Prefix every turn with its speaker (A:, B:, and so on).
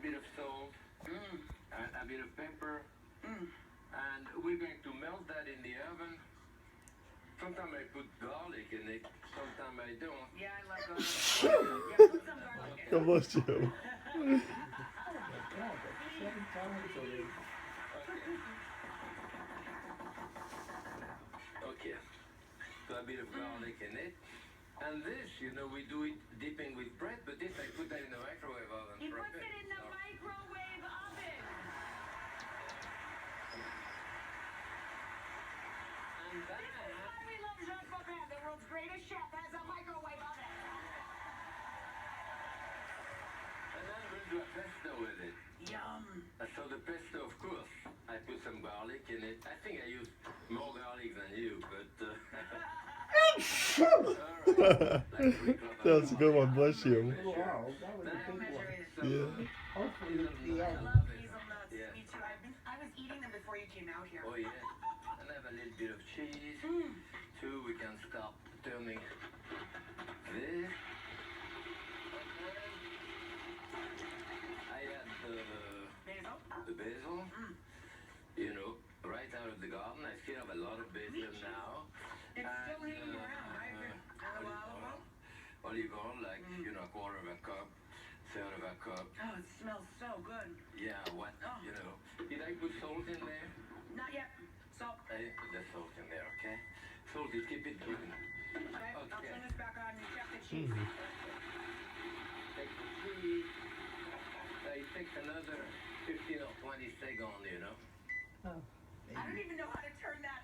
A: bit of salt, and a bit of pepper, and we're going to melt that in the oven. Sometimes I put garlic in it, sometimes I don't.
B: Yeah, I love garlic. Yeah, put some garlic in it.
C: God bless you.
D: God, that's 7 times already.
A: Okay. So a bit of garlic in it. And this, we do it dipping with bread, but this I put that in the microwave oven
B: He
A: for a
B: puts
A: bit.
B: it in the microwave oven.
A: And
B: This is
A: then,
B: why we love Jacques Pepin, the world's greatest chef, has a microwave oven.
A: we'll do a pesto with it.
B: Yum.
A: So the pesto, of course, I put some garlic in it. I think I used more garlic than you, but...
C: That's a good one. Bless you.
D: Wow, that was a
B: I'll
D: big
B: measure
D: one.
B: it.
C: Yeah.
D: Hopefully it's the
B: I
D: other.
B: love hazelnuts.
A: Yeah.
B: Me too. I was eating them before you came out here.
A: Oh, yeah. And have a little bit of cheese. Too, we can start turning this. I had
B: Basil?
A: the basil, right out of the garden. I still have a lot of basil now.
B: It's still
A: And,
B: hanging around, right? And the olive oil?
A: Olive oil, like, a quarter of a cup, third of a cup.
B: Oh, it smells so good.
A: Yeah, what,
B: Oh.
A: Did I put salt in there?
B: Not yet. Salt.
A: I didn't put the salt in there, okay? Salt it, keep it green.
B: Okay, I'll
A: Okay.
B: turn this back on and check the cheese.
A: Take the cheese. It takes another 15 or 20 seconds,
D: Oh,
B: I don't even know how to turn that